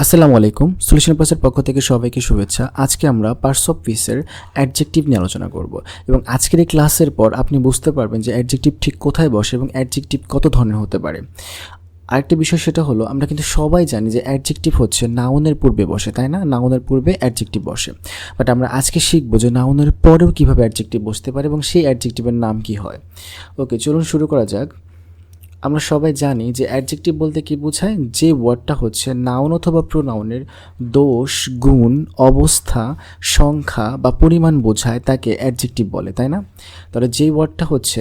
আসসালামু আলাইকুম। সলিউশন প্লাসের পক্ষ থেকে সবাইকে শুভেচ্ছা। আজকে আমরা পার্টস অফ স্পিচের অ্যাডজেক্টিভ নিয়ে আলোচনা করব এবং আজকের এই ক্লাসের পর আপনি বুঝতে পারবেন যে অ্যাডজেক্টিভ ঠিক কোথায় বসে এবং অ্যাডজেক্টিভ কত ধরনের হতে পারে। আরেকটা বিষয় সেটা হলো আমরা কিন্তু সবাই জানি যে অ্যাডজেক্টিভ হচ্ছে নাউনের পূর্বে বসে, তাই না? নাউনের পূর্বে অ্যাডজেক্টিভ বসে। বাট আমরা আজকে শিখবো যে নাউনের পরেও কীভাবে অ্যাডজেক্টিভ বসতে পারে এবং সেই অ্যাডজেক্টিভের নাম কী হয়। ওকে, চলুন শুরু করা যাক। আমরা সবাই জানি যে অ্যাডজেক্টিভ বলতে কি বোঝায়, যে ওয়ার্ডটা হচ্ছে নাউন অথবা প্রোনাউনের দোষ, গুণ, অবস্থা, সংখ্যা বা পরিমাণ বোঝায় তাকে অ্যাডজেক্টিভ বলে, তাই না? তাহলে যেই ওয়ার্ডটা হচ্ছে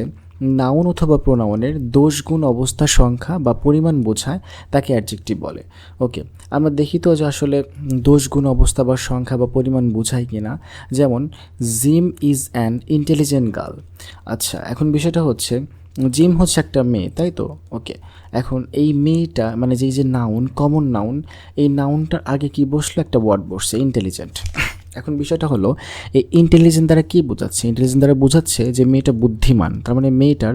নাউন অথবা প্রোনাউনের দোষ, গুণ, অবস্থা, সংখ্যা বা পরিমাণ বোঝায় তাকে অ্যাডজেক্টিভ বলে। ওকে, আমরা দেখি তো যে আসলে দোষ, গুণ, অবস্থা বা সংখ্যা বা পরিমাণ বোঝায় কি না। যেমন gym is an intelligent girl. আচ্ছা, এখন বিষয়টা হচ্ছে জিম হচ্ছে একটা মেয়ে, তাই তো? ওকে, এখন এই মেয়েটা মানে যেই যে নাউন, কমন নাউন, এই নাউনটার আগে কি বসলো? একটা ওয়ার্ড বসছে ইন্টেলিজেন্ট। এখন বিষয়টা হলো এই ইন্টেলিজেন্ট দ্বারা কী বোঝাচ্ছে? ইন্টেলিজেন্ট দ্বারা বোঝাচ্ছে যে মেয়েটা বুদ্ধিমান, তার মানে মেয়েটার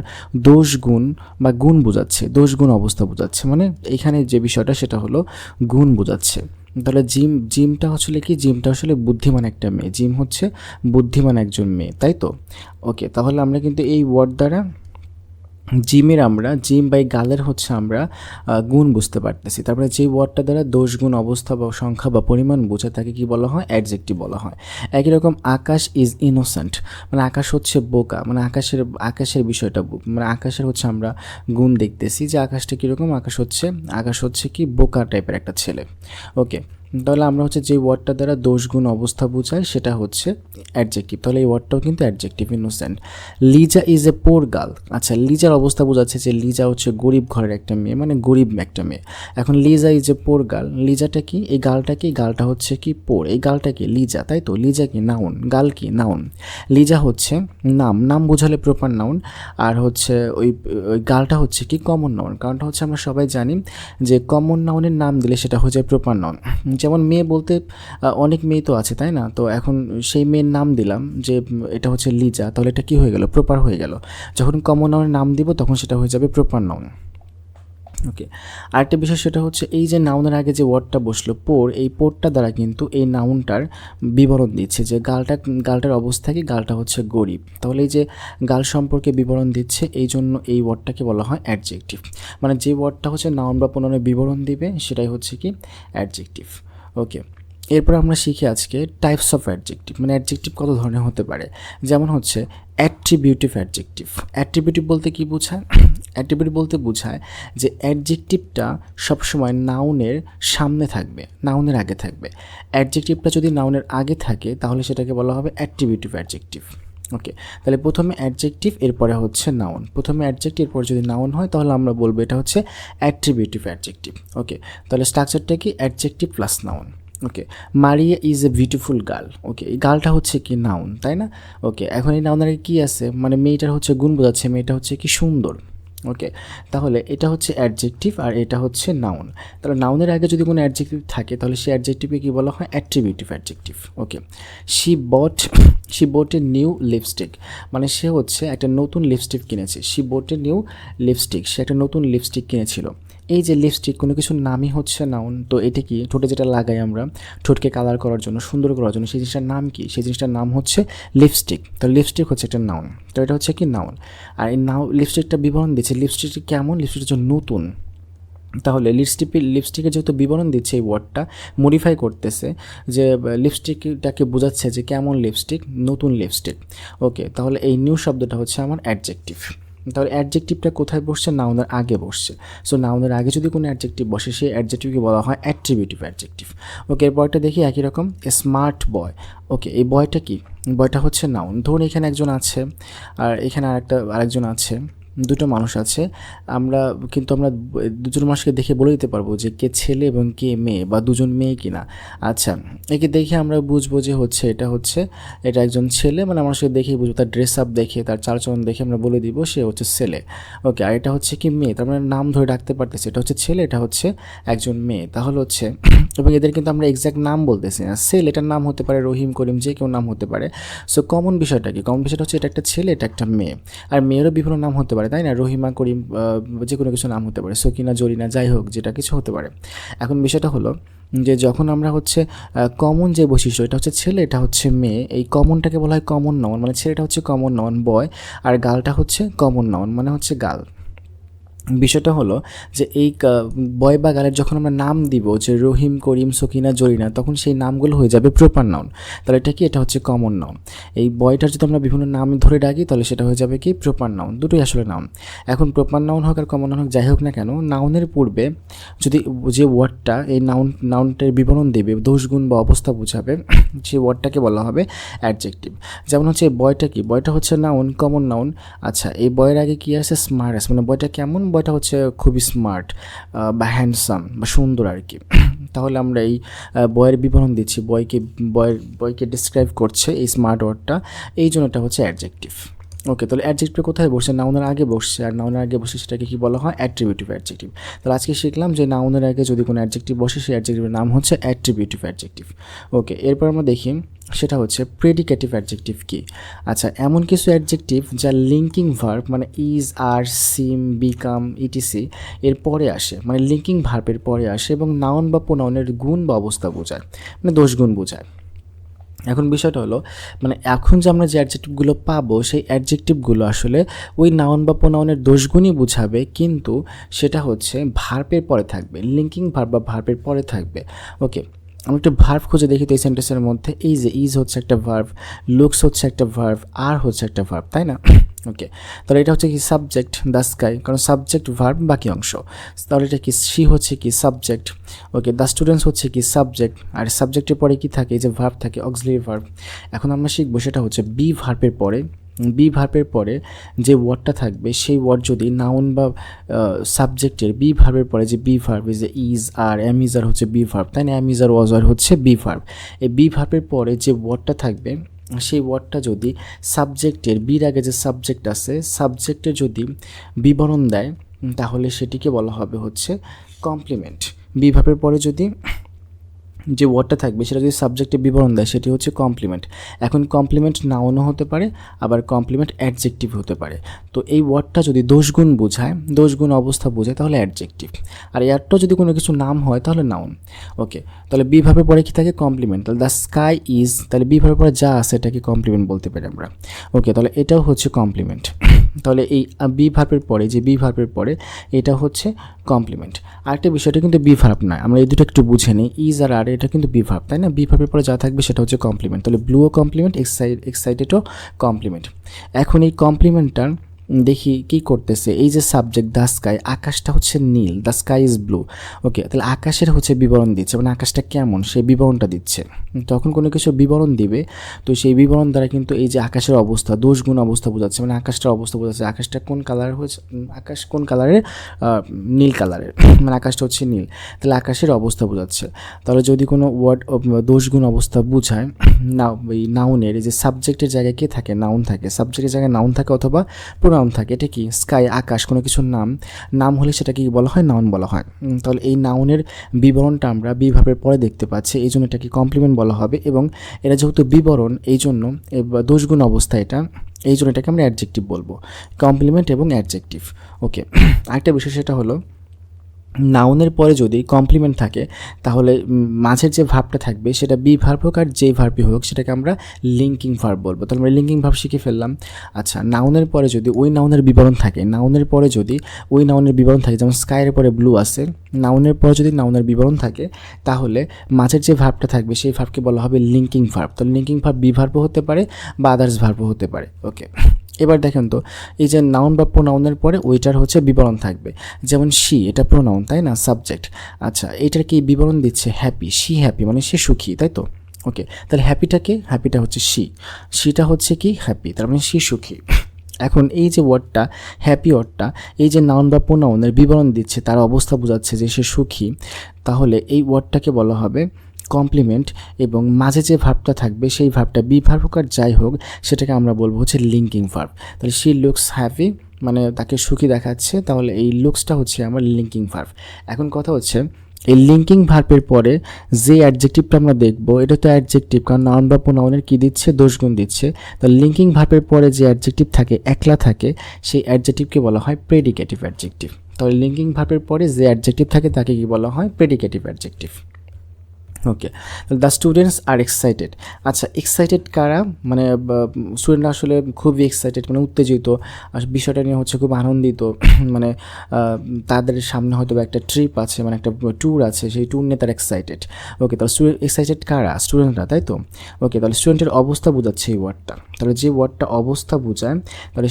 দোষ, গুণ বা গুণ বোঝাচ্ছে, দোষ, গুণ, অবস্থা বোঝাচ্ছে। মানে এখানে যে বিষয়টা সেটা হলো গুণ বোঝাচ্ছে। তাহলে জিমটা আসলে কি? জিমটা আসলে বুদ্ধিমান একটা মেয়ে। জিম হচ্ছে বুদ্ধিমান একজন মেয়ে, তাই তো? ওকে, তাহলে আমরা কিন্তু এই ওয়ার্ড দ্বারা জিম বাই গালের হচ্ছে আমরা গুণ বুঝতে পারতেছি। তারপরে যে ওয়ার্ডটা দ্বারা দোষ, গুণ, অবস্থা বা সংখ্যা বা পরিমাণ বোঝায় তাকে কি বলা হয়? অ্যাডজেক্টিভ বলা হয়। একই রকম আকাশ ইজ ইনোসেন্ট, মানে আকাশ হচ্ছে বোকা, মানে আকাশের বিষয়টা মানে আকাশের হচ্ছে আমরা গুণ দেখতেছি যে আকাশটা কীরকম। আকাশ হচ্ছে কি বোকা টাইপের একটা ছেলে। ওকে, তাহলে আমরা হচ্ছে যে ওয়ার্ডটা দ্বারা দোষ, গুণ, অবস্থা বোঝায় সেটা হচ্ছে অ্যাডজেক্টিভ। তাহলে এই ওয়ার্ডটাও কিন্তু adjective, innocent. Liza is a poor girl. আচ্ছা, লিজার অবস্থা বোঝাচ্ছে যে লিজা হচ্ছে গরিব ঘরের একটা মেয়ে, মানে গরিব একটা মেয়ে। এখন Lisa is a poor girl, লিজাটা কি? এই গার্লটা কি? গার্লটা হচ্ছে কি পোর, এই গার্লটা কি? লিজা, তাই তো? লিজা কি? নাউন, গার্ল কি? নাউন। লিজা হচ্ছে নাম বোঝালে প্রপার নাউন, আর হচ্ছে ওই গার্লটা হচ্ছে কি? Common noun. কারণটা হচ্ছে আমরা সবাই জানি যে কমন নাউনের নাম দিলে সেটা হয়ে যায় প্রপার নাউন। যেমন মেয়ে বলতে অনেক মেয়ে তো আছে, তাই না? তো এখন সেই মেয়ের নাম দিলাম যে এটা হচ্ছে লিজা, তাহলে এটা কি হয়ে গেল? প্রপার হয়ে গেল। যখন কমন নাউনের নাম দিব তখন সেটা হয়ে যাবে প্রপার নাউন। ওকে, আরেকটা বিষয় সেটা হচ্ছে এই যে নাউনের আগে যে ওয়ার্ডটা বসলো পোর, এই পোরটা দ্বারা কিন্তু এই নাউনটার বিবরণ দিচ্ছে যে গালটার অবস্থা কি? গালটা হচ্ছে গরিব। তাহলে এই যে গাল সম্পর্কে বিবরণ দিচ্ছে, এই জন্য এই ওয়ার্ডটাকে বলা হয় অ্যাডজেক্টিভ। মানে যে ওয়ার্ডটা হচ্ছে নাউন বা প্রোনাউনের বিবরণ দিবে সেটাই হচ্ছে কি? অ্যাডজেক্টিভ। ওকে, এরপর আমরা শিখি আজকে টাইপস অফ অ্যাডজেক্টিভ, মানে অ্যাডজেক্টিভ কত ধরনের হতে পারে। যেমন হচ্ছে অ্যাট্রিবিউটিভ অ্যাডজেক্টিভ। অ্যাট্রিবিউটিভ বলতে কি বোঝায়? অ্যাট্রিবিউটিভ বলতে বোঝায় যে অ্যাডজেক্টিভটা সবসময় নাউনের সামনে থাকবে, নাউনের আগে থাকবে। অ্যাডজেক্টিভটা যদি নাউনের আগে থাকে তাহলে সেটাকে বলা হবে অ্যাট্রিবিউটিভ অ্যাডজেক্টিভ। ওকে, তাহলে প্রথমে অ্যাডজেক্টিভ, এরপরে হচ্ছে নাউন। প্রথমে অ্যাডজেক্টিভ, এরপর যদি নাউন হয় তাহলে আমরা বলবো এটা হচ্ছে অ্যাট্রিবিউটিভ অ্যাডজেক্টিভ। ওকে, তাহলে স্ট্রাকচারটা কি? Adjective plus noun. Okay, Maria is a beautiful girl. Okay, এই গার্লটা হচ্ছে কি? নাউন, তাই না? ওকে, এখন এই নাউনের আগে কী আছে? মানে মেয়েটার হচ্ছে গুণ বোঝাচ্ছে, মেয়েটা হচ্ছে কি? সুন্দর। ওকে, তাহলে এটা হচ্ছে অ্যাডজেক্টিভ আর এটা হচ্ছে নাউন। তাহলে নাউনের আগে যদি কোনো অ্যাডজেক্টিভ থাকে তাহলে সেই অ্যাডজেক্টিভকে কী বলা হয়? Attributive adjective. Okay, she bought a new lipstick, মানে সে হচ্ছে একটা নতুন লিপস্টিক কিনেছে। She bought a new lipstick, সে একটা নতুন লিপস্টিক কিনেছিল। এই যে লিপস্টিক, কোনো কিছুর নামই হচ্ছে নাউন। তো এটা কি? ঠোঁটে যেটা লাগাই আমরা ঠোঁটকে কালার করার জন্য, সুন্দর করার জন্য, সেই জিনিসটার নাম কি? সেই জিনিসটার নাম হচ্ছে লিপস্টিক। তো লিপস্টিক হচ্ছে একটা নাউন, তো এটা হচ্ছে কি? নাউন। আর এই লিপস্টিকটা বিবরণ দিচ্ছে, লিপস্টিকটা কেমন? লিপস্টিক হচ্ছে নতুন। তাহলে লিপস্টিকের যেহেতু বিবরণ দিচ্ছে এই ওয়ার্ডটা মডিফাই করতেছে যে লিপস্টিকটাকে বোঝাচ্ছে যে কেমন লিপস্টিক? নতুন লিপস্টিক। ওকে, তাহলে এই নিউ শব্দটা হচ্ছে আমার অ্যাডজেক্টিভ। তাহলে অ্যাডজেক্টিভটা কোথায় বসছে? নাউনের আগে বসছে। সো নাউনের আগে যদি কোনো অ্যাডজেক্টিভ বসে সেই অ্যাডজেক্টিভকে বলা হয় অ্যাট্রিবিউটিভ অ্যাডজেক্টিভ। ওকে, এরপরটা দেখি একই রকম স্মার্ট বয়। ওকে, এই বয়টা কি? বয়টা হচ্ছে নাউন। ধরুন এখানে একজন আছে আর এখানে আরেকজন আছে, দুটো মানুষ আছে। আমরা দুজন মানুষকে দেখে বলে দিতে পারবো যে কে ছেলে এবং কে মেয়ে, বা দুজন মেয়ে কিনা। আচ্ছা, একে দেখে আমরা বুঝবো যে এটা একজন ছেলে, মানে মানুষকে দেখেই বুঝবো, তার ড্রেস আপ দেখে, তার চালচলন দেখে আমরা বলে দিব সে হচ্ছে ছেলে। ওকে, আর এটা হচ্ছে কি? মেয়ে। তার মানে নাম ধরে ডাকতে পারতেছে, এটা হচ্ছে ছেলে, এটা হচ্ছে একজন মেয়ে। তাহলে হচ্ছে এবং এদের কিন্তু আমরা এক্স্যাক্ট নাম বলতেছি না। সেল, এটার নাম হতে পারে রহিম, করিম, যে কেউ নাম হতে পারে। সো কমন বিষয়টা কি? কমন বিষয়টা হচ্ছে এটা একটা ছেলে, এটা একটা মেয়ে। আর মেয়েরও বিভিন্ন নাম হতে পারে, তাই না? রহিমা, করিম, যে কোনো কিছু নাম হতে পারে, সকিনা, জরিনা, যাই হোক, যেটা কিছু হতে পারে। এখন বিষয়টা হলো যে যখন আমরা হচ্ছে কমন যে বৈশিষ্ট্য, এটা হচ্ছে ছেলে, এটা হচ্ছে মেয়ে, এই কমনটাকে বলা হয় কমন নাউন, মানে ছেলেটা হচ্ছে কমন নাউন বয়, আর গার্লটা হচ্ছে কমন নাউন মানে হচ্ছে গার্ল। বিষয়টা হলো যে এই বয় বা গার্লের যখন আমরা নাম দিব, যে রহিম, করিম, সকিনা, জরিনা, তখন সেই নামগুলো হয়ে যাবে প্রপার নাউন। তাহলে এটা কি, এটা হচ্ছে কমন নাউন। এই বয়টার যদি আমরা বিভিন্ন নাম ধরে ডাকি তাহলে সেটা হয়ে যাবে কি প্রপার নাউন, দুটোই আসলে নাউন। এখন প্রপার নাউন হোক আর কমন নাউন হোক, যাই হোক না কেন, নাউনের পূর্বে যদি যে ওয়ার্ডটা এই নাউনটার বিবরণ দেবে, দোষগুণ বা অবস্থা বোঝাবে, সেই ওয়ার্ডটাকে বলা হবে অ্যাডজেক্টিভ। যেমন হচ্ছে এই বয়টা কি, বয়টা হচ্ছে নাউন, কমন নাউন। আচ্ছা, এই বয়ের আগে কি আছে, স্মার্ট, মানে বয়টা কেমন, বয়টা হচ্ছে খুবই স্মার্ট বা হ্যান্ডসাম বা সুন্দর আর কি। তাহলে আমরা এই বয়ের বিবরণ দিচ্ছি, বয়কে ডিসক্রাইব করছে এই স্মার্ট ওয়ার্ডটা, এই জন্য এটা হচ্ছে অ্যাডজেক্টিভ। ওকে, তাহলে অ্যাডজেক্টিভ কোথায় বসছে, নাউনের আগে বসছে, আর নাউনের আগে বসে সেটাকে কি বলা হয়, অ্যাট্রিবিউটিভ অ্যাডজেক্টিভ। তাহলে আজকে শিখলাম যে নাউনের আগে যদি কোনো অ্যাডজেক্টিভ বসে সেই অ্যাডজেক্টিভের নাম হচ্ছে অ্যাট্রিবিউটিভ অ্যাডজেক্টিভ। ওকে, এরপর আমরা দেখি সেটা হচ্ছে প্রেডিকেটিভ অ্যাডজেক্টিভ কি। আচ্ছা, এমন কিছু অ্যাডজেক্টিভ যা লিঙ্কিং ভার্ব মানে is, are, seem, become, etc এর পরে আসে, মানে লিঙ্কিং ভার্বের পরে আসে এবং নাউন বা প্রোনাউনের গুণ বা অবস্থা বোঝায়, মানে দোষগুণ বোঝায়। এখন বিষয়টা হলো, মানে এখন যে আমরা যে অ্যাডজেক্টিভগুলো পাবো সেই অ্যাডজেক্টিভগুলো আসলে ওই নাউন বা প্রোনাউনের দোষগুণই বুঝাবে, কিন্তু সেটা হচ্ছে ভার্বের পরে থাকবে, লিঙ্কিং ভার্ব বা ভার্বের পরে থাকবে। ওকে, আমরা একটু ভার্ব খুঁজে দেখি তো এই সেন্টেন্সের মধ্যে, এই যে ইজ হচ্ছে একটা ভার্ব, লুকস হচ্ছে একটা ভার্ব, আর হচ্ছে একটা ভার্ব, তাই না? ওকে, তাহলে এটা হচ্ছে কি সাবজেক্ট, দ্য স্কাই, কারণ সাবজেক্ট ভার্ব বাকি অংশ। তাহলে এটা কি সি হচ্ছে কি সাবজেক্ট। ওকে, দ্য স্টুডেন্টস হচ্ছে কি সাবজেক্ট, আর সাবজেক্টের পরে কি থাকে, এই যে ভার্ব থাকে, অক্সিলারি ভার্ব। এখন আমরা শিখবো সেটা হচ্ছে বি ভার্বের পরে, বি ভার্বের পরে যে ওয়ার্ডটা থাকবে সেই ওয়ার্ড যদি নাউন বা সাবজেক্টের বি ভার্বের পরে যে বি ভার্ব, যে ইজ, আর, এম ইজ আর হচ্ছে বি ভার্ব, তাই না? এম ইজ আর, ওয়াজ আর হচ্ছে বি ভার্ব। এই বি ভার্বের পরে যে ওয়ার্ডটা থাকবে সেই ওয়ার্ডটা যদি সাবজেক্টের, বির আগে যে সাবজেক্ট আছে সাবজেক্টের যদি বিবরণ দেয় তাহলে সেটিকে বলা হবে হচ্ছে কমপ্লিমেন্ট। বি ভার্বের পরে যদি যে ওয়ার্ডটা থাকবে সেটা যদি সাবজেক্টে বিবরণ দেয় সেটি হচ্ছে কমপ্লিমেন্ট। এখন কমপ্লিমেন্ট নাউনও হতে পারে, আবার কমপ্লিমেন্ট অ্যাডজেক্টিভ হতে পারে। তো এই ওয়ার্ডটা যদি দোষগুণ বোঝায়, দোষগুণ অবস্থা বোঝায় তাহলে অ্যাডজেক্টিভ, আর এয়ারটা যদি কোনো কিছু নাম হয় তাহলে নাউন। ওকে, তাহলে বি ভার্বের পরে কি থাকে, কমপ্লিমেন্ট। তাহলে দ্য স্কাই ইজ, তাহলে বি ভার্বের পরে যা আছে এটাকে কমপ্লিমেন্ট বলতে পারি আমরা। ওকে, তাহলে এটাও হচ্ছে কমপ্লিমেন্ট। তাহলে এই বি ভার্বের পরে, যে বি ভার্বের পরে এটা হচ্ছে কমপ্লিমেন্ট। আরেকটা বিষয়টা কিন্তু বি ভার্ব নয়, আমরা এই দুটো একটু বুঝে নিই, ইজ আর, আর এটা কিন্তু বি ভার্ব, তাই না? বি ভার্বের পরে যা থাকবে সেটা হচ্ছে কমপ্লিমেন্ট। তাহলে ব্লুও কমপ্লিমেন্ট, এক্সাইটেডও কমপ্লিমেন্ট। এখন এই কমপ্লিমেন্টটার দেখি কি করতেছে, এই যে সাবজেক্ট দ্য স্কাই, আকাশটা হচ্ছে নীল, দ্য স্কাই ইজ ব্লু। ওকে, তাহলে আকাশের হচ্ছে বিবরণ দিচ্ছে, মানে আকাশটা কেমন সেই বিবরণটা দিচ্ছে। তখন কোনো কিছু বিবরণ দিবে তো সেই বিবরণ দ্বারা কিন্তু এই যে আকাশের অবস্থা, দোষগুণ অবস্থা বোঝাচ্ছে, মানে আকাশটার অবস্থা বোঝাচ্ছে, আকাশটা কোন কালারের হচ্ছে, আকাশ কোন কালারের, নীল কালারের, মানে আকাশটা হচ্ছে নীল, তাহলে আকাশের অবস্থা বোঝাচ্ছে। তাহলে যদি কোনো ওয়ার্ড দোষগুণ অবস্থা বোঝায়, না এই নাউনের যে সাবজেক্টের জায়গায় কে থাকে, নাউন থাকে, সাবজেক্টের জায়গায় নাউন থাকে অথবা প্রোনাউন থাকে, এটা কি স্কাই, আকাশ, কোনো কিছুর নাম হলে সেটাকে কি বলা হয়, নাউন বলা হয়। তাহলে এই নাউনের বিবরণটা আমরা বি ভার্বের পরে দেখতে পাচ্ছি, এই জন্য এটাকে কমপ্লিমেন্ট বলা হবে, এবং এটা যেহেতু বিবরণ এই জন্য দোষগুণ অবস্থা এটা, এই জন্য এটাকে আমরা অ্যাডজেক্টিভ বলবো, কমপ্লিমেন্ট এবং অ্যাডজেক্টিভ। ওকে, আরেকটা বিষয় সেটা হলো নাউনের পরে যদি কমপ্লিমেন্ট থাকে তাহলে মাঝের যে ভার্বটা থাকবে সেটা বি ভার্ব হোক আর যে ভার্বই হোক সেটাকে আমরা লিঙ্কিং ভার্ব বলবো। তাহলে আমরা লিঙ্কিং ভার্ব শিখে ফেললাম। আচ্ছা, নাউনের পরে যদি ওই নাউনের বিবরণ থাকে, নাউনের পরে যদি ওই নাউনের বিবরণ থাকে, যেমন স্কাইয়ের পরে ব্লু আছে, নাউনের পরে যদি নাউনের বিবরণ থাকে তাহলে মাঝের যে ভার্বটা থাকবে সেই ভার্বকে বলা হবে লিঙ্কিং ভার্ব। তাহলে লিঙ্কিং ভার্ব বি ভার্বও হতে পারে বা আদার্স ভার্বও হতে পারে। ওকে, এবার দেখেন তো এই যে নাউন বা প্রোনাউনের পরে ওইটার হচ্ছে বিবরণ থাকবে, যেমন শি, এটা প্রোনাউন তাই না, সাবজেক্ট। আচ্ছা, এটার কি বিবরণ দিচ্ছে, হ্যাপি, শি হ্যাপি, মানে সে সুখী, তাই তো? ওকে, তাহলে হ্যাপিটা হচ্ছে শিটা হচ্ছে কি হ্যাপি, তার মানে শি সুখী। এখন এই যে ওয়ার্ডটা হ্যাপি ওয়ার্ডটা, এই যে নাউন বা প্রোনাউনের বিবরণ দিচ্ছে, তার অবস্থা বোঝাচ্ছে যে সে সুখী, তাহলে এই ওয়ার্ডটাকে বলা হবে কমপ্লিমেন্ট, এবং মাঝে যে ভার্বটা থাকবে সেই ভার্বটা বি ভার্ব হোক আর যাই হোক সেটাকে আমরা বলবো হচ্ছে লিঙ্কিং ভার্ব। তাহলে শি লুকস হ্যাপি, মানে তাকে সুখী দেখাচ্ছে, তাহলে এই লুকসটা হচ্ছে আমার লিঙ্কিং ভার্ব। এখন কথা হচ্ছে এই লিঙ্কিং ভার্বের পরে যে অ্যাডজেক্টিভটা আমরা দেখবো এটা তো অ্যাডজেক্টিভ, কারণ নাউন বা প্রোনাউনের কী দিচ্ছে, দোষগুণ দিচ্ছে। তো লিঙ্কিং ভার্বের পরে যে অ্যাডজেক্টিভ থাকে, একলা থাকে, সেই অ্যাডজেক্টিভকে বলা হয় প্রেডিকেটিভ অ্যাডজেক্টিভ। তাহলে লিঙ্কিং ভার্বের পরে যে অ্যাডজেক্টিভ থাকে তাকে কি বলা হয়, predicative adjective. Okay, the students are excited. আচ্ছা, এক্সাইটেড কারা? মানে স্টুডেন্টরা আসলে খুবই এক্সাইটেড, মানে উত্তেজিত, আর বিষয়টা নিয়ে হচ্ছে খুব আনন্দিত। মানে তাদের সামনে হয়তো একটা ট্রিপ আছে, মানে একটা ট্যুর আছে, সেই ট্যুর নিয়ে তারা এক্সাইটেড। ওকে, তাহলে স্টুডেন্ট এক্সাইটেড কারা? স্টুডেন্টরা, তাই তো? ওকে, তাহলে স্টুডেন্টের অবস্থা বোঝাচ্ছে এই ওয়ার্ডটা। তাহলে যে ওয়ার্ডটা অবস্থা বোঝায়, তাহলে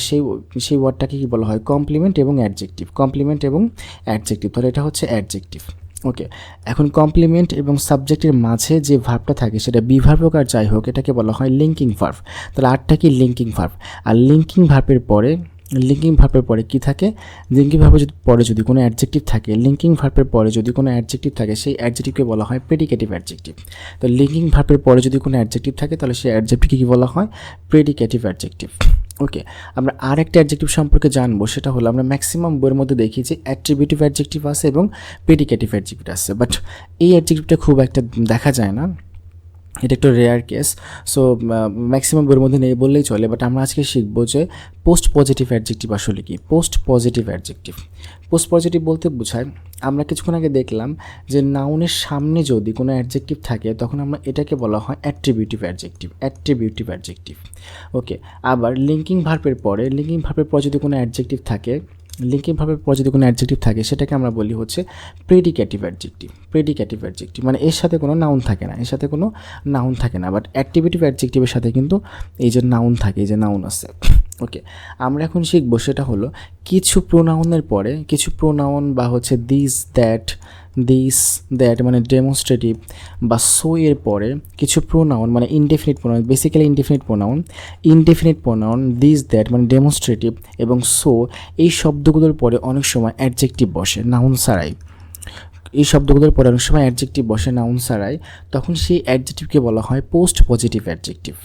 সেই ওয়ার্ডটাকে কী বলা হয়? কমপ্লিমেন্ট এবং অ্যাডজেক্টিভ। কমপ্লিমেন্ট এবং অ্যাডজেক্টিভ, তাহলে এটা হচ্ছে অ্যাডজেক্টিভ। ওকে, এখন কমপ্লিমেন্ট এবং সাবজেক্টের মাঝে যে ভার্বটা থাকে সেটা বিভার্ব হোক আর যাই হোক, এটাকে বলা হয় লিঙ্কিং ভার্ব। তাহলে আরটা কি? Linking verb. আর লিঙ্কিং ভার্বের পরে কি থাকে? লিঙ্কিং ভার্বের পরে যদি কোনো অ্যাডজেক্টিভ থাকে, লিঙ্কিং ভার্বের পরে যদি কোনো অ্যাডজেক্টিভ থাকে, সেই অ্যাডজেক্টিভকে বলা হয় প্রেডিকেটিভ অ্যাডজেক্টিভ। তো লিঙ্কিং ভার্বের পরে যদি কোনো অ্যাডজেক্টিভ থাকে, তাহলে সেই অ্যাডজেক্টিভকে কী বলা হয়? Predicative adjective. ওকে, আমরা আর একটা অ্যাডজেক্টিভ সম্পর্কে জানবো, সেটা হলো আমরা ম্যাক্সিমাম বইয়ের মধ্যে দেখি যে অ্যাট্রিবিউটিভ অ্যাডজেক্টিভ আছে এবং প্রেডিকেটিভ অ্যাডজেক্টিভ আছে, বাট এই অ্যাডজেক্টিভটা খুব একটা দেখা যায় না, এটা একটু রেয়ার কেস। সো ম্যাক্সিমাম বইয়ের মধ্যে নেই বললেই চলে। বাট আমরা আজকে শিখবো যে পোস্ট পজিটিভ অ্যাডজেক্টিভ আসলে কি। Post positive adjective, post positive বলতে বোঝায়, আমরা কিছুক্ষণ আগে দেখলাম যে নাউনের সামনে যদি কোনো অ্যাডজেক্টিভ থাকে, তখন আমরা এটাকে বলা হয় attributive adjective. Attributive adjective. Okay, আবার লিঙ্কিং ভার্বের পরে যদি কোনো অ্যাডজেক্টিভ থাকে, লিঙ্কিং ভার্বের পর যদি কোনো অ্যাডজেক্টিভ থাকে, সেটাকে আমরা বলি হচ্ছে প্রেডিকেটিভ অ্যাডজেক্টিভ। প্রেডিকেটিভ অ্যাডজেক্টিভ মানে এর সাথে কোনো নাউন থাকে না, বাট অ্যাক্টিভিটিভ অ্যাডজেক্টিভের সাথে কিন্তু এই যে নাউন থাকে, এই যে নাউন আছে। ওকে, আমরা এখন শিখবো সেটা হলো কিছু প্রোনাউনের পরে, কিছু প্রোনাউন বা হচ্ছে দিস দ্যাট মানে ডেমনস্ট্রেটিভ বা সো এর পরে কিছু প্রোনাউন মানে indefinite pronoun, basically indefinite pronoun this that মানে ডেমনস্ট্রেটিভ এবং সো, এই শব্দগুলোর পরে অনেক সময় অ্যাডজেক্টিভ বসে নাউন ছাড়াই। তখন সেই অ্যাডজেক্টিভকে বলা হয় পোস্ট পজিটিভ অ্যাডজেক্টিভ।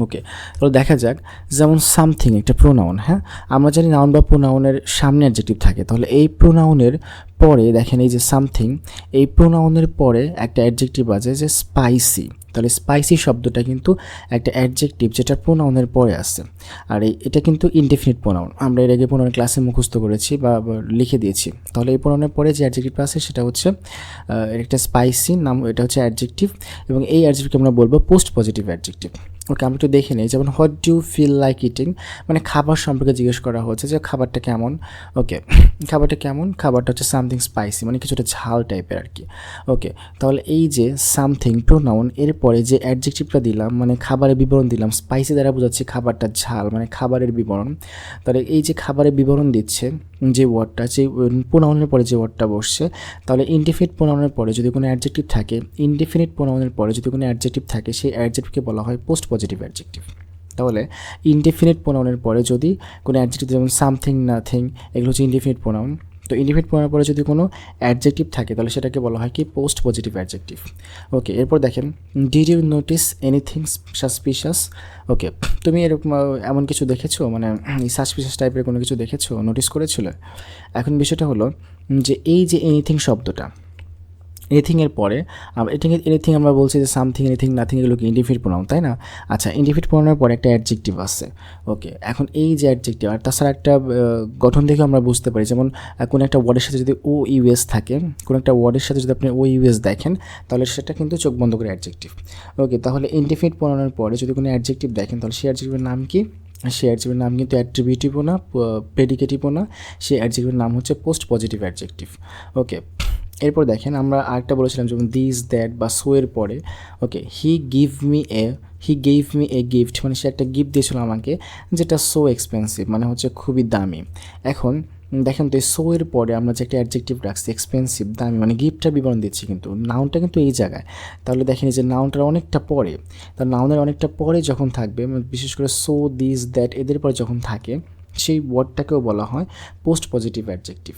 ওকে, তাহলে দেখা যাক, যেমন সামথিং একটা প্রোনাউন। হ্যাঁ, আমরা জানি নাউন বা প্রোনাউনের সামনে অ্যাডজেক্টিভ থাকে, তাহলে এই প্রোনাউনের পরে দেখেন এই যে সামথিং, এই প্রোনাউনের পরে একটা অ্যাডজেক্টিভ আছে যে স্পাইসি। তাহলে স্পাইসি শব্দটা কিন্তু একটা অ্যাডজেক্টিভ যেটা প্রোনাউনের পরে আসছে, আর এটা কিন্তু ইনডেফিনিট প্রোনাউন। আমরা এর আগে প্রোনাউন ক্লাসে মুখস্থ করেছি বা লিখে দিয়েছি। তাহলে এই প্রোনাউনের পরে যে অ্যাডজেক্টিভটা আছে সেটা হচ্ছে একটা স্পাইসি নাম, এটা হচ্ছে অ্যাডজেক্টিভ, এবং এই অ্যাডজেক্টিভকে আমরা বলবো পোস্ট পজিটিভ অ্যাডজেক্টিভ। ওকে, আমরা একটু দেখে নিই, যেমন what do you feel like eating, মানে খাবার সম্পর্কে জিজ্ঞেস করা হচ্ছে যে খাবারটা কেমন। ওকে, খাবারটা হচ্ছে সামথিং স্পাইসি, মানে কিছুটা ঝাল টাইপের আর কি। ওকে, তাহলে এই যে সামথিং প্রোনাউন, এরপরে যে অ্যাডজেক্টিভটা দিলাম মানে খাবারের বিবরণ দিলাম, স্পাইসি দ্বারা বোঝাচ্ছে খাবারটা ঝাল, মানে খাবারের বিবরণ। তাহলে এই যে খাবারের বিবরণ দিচ্ছে যে ওয়ার্ডটা, যে প্রোনাউনের পরে যে ওয়ার্ডটা বসছে, তাহলে ইনডেফিনিট প্রোনাউনের পরে যদি কোনো অ্যাডজেক্টিভ থাকে, সেই অ্যাডজেক্টিভকে বলা হয় পোস্ট পজিটিভ অ্যাডজেক্টিভ। তাহলে ইনডেফিনিট প্রোনাউনের পরে যদি কোনো অ্যাডজেক্টিভ, যেমন সামথিং, নাথিং, এগুলো হচ্ছে ইনডেফিনিট প্রোনাউন। তো ইনডেফিনিট প্রোনাউনের পরে যদি কোনো অ্যাডজেক্টিভ থাকে, তাহলে সেটাকে বলা হয় কি পোস্ট পজিটিভ অ্যাডজেক্টিভ। ওকে, এরপর দেখেন, did you notice anything suspicious. Okay, তুমি এরকম এমন কিছু দেখেছো, মানে এই সাসপিশাস টাইপের কোনো কিছু দেখেছো, নোটিস করেছিল? এখন বিষয়টা হলো যে এই যে এনিথিং শব্দটা, এনিথিংয়ের পরে এনিথিং আমরা বলছি যে সামথিং, এনিথিং, নাথিং, এগুলো কি ইনডিফিনিট প্রোনাউন, তাই না? আচ্ছা, ইনডিফিনিট প্রোনাউনের পরে একটা অ্যাডজেক্টিভ আছে। ওকে, এখন এই যে অ্যাডজেক্টিভ, আর তাছাড়া একটা গঠন দেখে আমরা বুঝতে পারি, যেমন কোনো একটা ওয়ার্ডের সাথে যদি ও ইউএস থাকে, কোনো একটা ওয়ার্ডের সাথে যদি আপনি ও ইউএস দেখেন, তাহলে সেটা কিন্তু চোখ বন্ধ করে অ্যাডজেক্টিভ। ওকে, তাহলে ইনডিফিনিট প্রোনাউনের পরে যদি কোনো অ্যাডজেক্টিভ দেখেন, তাহলে সেই অ্যাডজেক্টিভের নাম কি? সেই অ্যাডজেক্টিভের নাম কিন্তু অ্যাট্রিবিউটিভও না, প্রেডিকেটিভও না, সেই অ্যাডজেক্টিভের নাম হচ্ছে পোস্ট পজিটিভ অ্যাডজেক্টিভ। ওকে, এরপর দেখেন, আমরা আরেকটা বলেছিলাম যেমন দিস দ্যাট বা সো এর পরে। Okay, he gave me a gift, মানে সে একটা গিফট দিয়েছিল আমাকে, যেটা সো এক্সপেন্সিভ, মানে হচ্ছে খুবই দামি। এখন দেখেন তো, এই সো এর পরে আমরা যে একটা অ্যাডজেক্টিভ রাখছি এক্সপেন্সিভ, দামি, মানে গিফটটা বিবরণ দিচ্ছি, কিন্তু নাউনটা কিন্তু এই জায়গায়। তাহলে দেখেন যে নাউনটার অনেকটা পরে, তার নাউনের অনেকটা পরে যখন থাকবে, বিশেষ করে সো, দিস, দ্যাট, এদের পরে যখন থাকে, সেই ওয়ার্ডটাকেও বলা হয় পোস্ট পজিটিভ অ্যাডজেক্টিভ।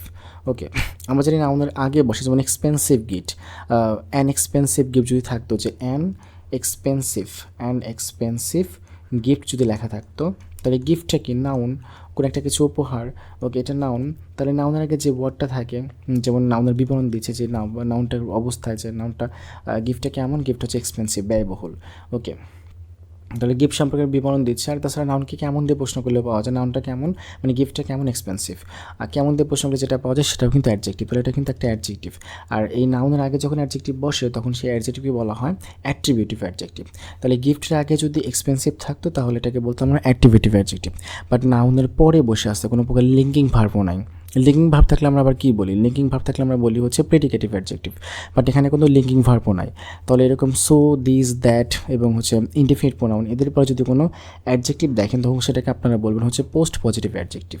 ওকে, আমরা জানি নাউনের আগে বসে, যেমন expensive gift, an expensive gift যদি থাকতো, যে অ্যান এক্সপেন্সিভ গিফট যদি লেখা থাকতো, তাহলে গিফটটা কি? নাউন, কোনো একটা কিছু উপহার। ওকে, এটা নাউন। তাহলে নাউনের আগে যে ওয়ার্ডটা থাকে, যেমন নাউনের বিবরণ দিচ্ছে যে নাউনটার অবস্থায়, যে নাউনটা গিফটটা কেমন, গিফট হচ্ছে এক্সপেন্সিভ, ব্যয়বহুল। ওকে, তাহলে গিফট সম্পর্কে বিবরণ দিচ্ছে। আর তাছাড়া নাউনকে কেমন দিয়ে প্রশ্ন করলে পাওয়া যায়, নাউনটা কেমন মানে গিফটটা কেমন এক্সপেন্সিভ, আর কেমন দিয়ে প্রশ্ন করলে যেটা পাওয়া যায় সেটাও কিন্তু অ্যাডজেক্টিভ, তাহলে এটা কিন্তু একটা অ্যাডজেক্টিভ। আর এই নাউনের আগে যখন অ্যাডজেক্টিভ বসে তখন সেই অ্যাডজেক্টিভকে বলা হয় অ্যাট্রিবিউটিভ অ্যাডজেক্টিভ। তাহলে গিফটের আগে যদি এক্সপেন্সিভ থাকতো তাহলে এটাকে বলতাম আমরা অ্যাট্রিবিউটিভ অ্যাডজেক্টিভ। বাট নাউনের পরে বসে আসছে কোনো প্রকার লিঙ্কিং ভার্বও নাই। লিঙ্কিং ভার্ব থাকলে আমরা আবার কী বলি, লিঙ্কিং ভার্ব থাকলে আমরা বলি হচ্ছে প্রেডিকেটিভ অ্যাডজেক্টিভ, বাট এখানে কোনো লিঙ্কিং ভার্বও নাই। তাহলে এরকম সো, দিস, দ্যাট এবং হচ্ছে ইনডিফিনিট প্রোনাউন এদের পরে যদি কোনো অ্যাডজেক্টিভ দেখেন তখন সেটাকে আপনারা বলবেন হচ্ছে পোস্ট পজিটিভ অ্যাডজেক্টিভ।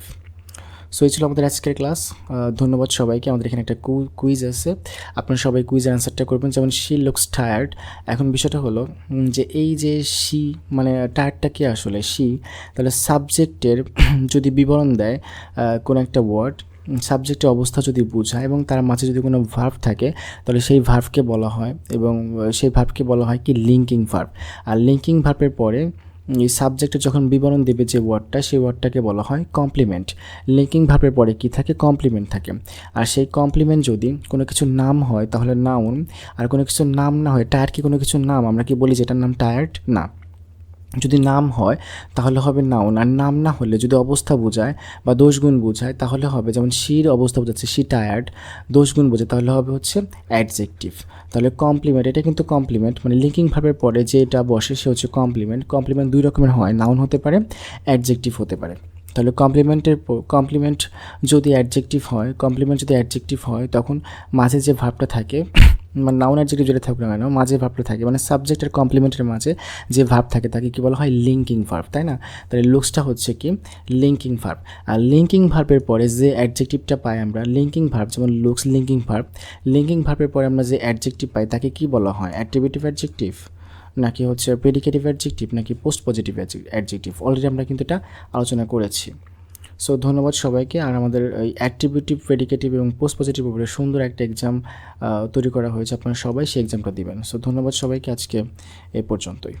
সো এই ছিল আমাদের আজকের ক্লাস। ধন্যবাদ সবাইকে। আমাদের এখানে একটা কুইজ আছে, আপনারা সবাই কুইজের অ্যান্সারটা করবেন। যেমন শি লুকস টায়ার্ড, এখন বিষয়টা হলো যে এই যে শি মানে টায়ার্ডটা কি আসলে শি, তাহলে সাবজেক্টের যদি বিবরণ দেয় কোনো একটা ওয়ার্ড, সাবজেক্টের অবস্থা যদি বোঝায় এবং তার মাঝে যদি কোনো ভার্ব থাকে তাহলে সেই ভার্বকে বলা হয়, এবং সেই ভার্বকে বলা হয় কি লিঙ্কিং ভার্ব। আর লিঙ্কিং ভার্বের পরে এই সাবজেক্টের যখন বিবরণ দেবে যে ওয়ার্ডটা, সেই ওয়ার্ডটাকে বলা হয় কমপ্লিমেন্ট। লিঙ্কিং ভার্বের পরে কি থাকে, কমপ্লিমেন্ট থাকে। আর সেই কমপ্লিমেন্ট যদি কোনো কিছু নাম হয় তাহলে নাউন, আর কোনো কিছু নাম না হয়, টায়ার্ড কি কোনো কিছু নাম, আমরা কি বলি যেটার নাম টায়ার্ড? না। যদি নাম হয় তাহলে হবে নাউন, আর নাম না হলে যদি অবস্থা বোঝায় বা দোষগুণ বোঝায় তাহলে হবে, যেমন শির অবস্থা বোঝাচ্ছে শি টায়ার্ড, দোষগুণ বোঝায় তাহলে হবে হচ্ছে অ্যাডজেক্টিভ। তাহলে কমপ্লিমেন্ট, এটা কিন্তু কমপ্লিমেন্ট মানে লিঙ্কিং ভার্বের পরে যেটা বসে সে হচ্ছে কমপ্লিমেন্ট। কমপ্লিমেন্ট দুই রকমের হয়, নাউন হতে পারে, অ্যাডজেক্টিভ হতে পারে। তাহলে কমপ্লিমেন্ট যদি অ্যাডজেক্টিভ হয় তখন মাঝে যে ভাবটা থাকে মানে নাউন অ্যাডজেক্টিভ যেটা থাকবে না কেন মাঝে ভাবটা থাকে, মানে সাবজেক্ট আর কমপ্লিমেন্টের মাঝে যে ভাব থাকে তাকে কী বলা হয়, লিঙ্কিং ভার্ব, তাই না? তাহলে লুকসটা হচ্ছে কি লিঙ্কিং ভার্ব। আর লিঙ্কিং ভার্বের পরে যে অ্যাডজেক্টিভটা পাই আমরা, লিঙ্কিং ভার্ব, যেমন লুকস লিঙ্কিং ভার্বের পরে আমরা যে অ্যাডজেক্টিভ পাই তাকে কি বলা হয়, অ্যাট্রিবিউটিভ অ্যাডজেক্টিভ নাকি হচ্ছে প্রেডিকেটিভ অ্যাডজেক্টিভ নাকি পোস্ট পজিটিভ অ্যাডজেক্টিভ? অলরেডি আমরা কিন্তু এটা আলোচনা করেছি। সো ধন্যবাদ সবাইকে। আর আমাদের এই অ্যাট্রিবিউটিভ, প্রেডিকেটিভ এবং পোস্ট পজিটিভ উপরে সুন্দর একটা এক্সাম তৈরি করা হয়েছে, আপনারা সবাই সেই এক্সামটা দিবেন। সো ধন্যবাদ সবাইকে, আজকে এ পর্যন্তই।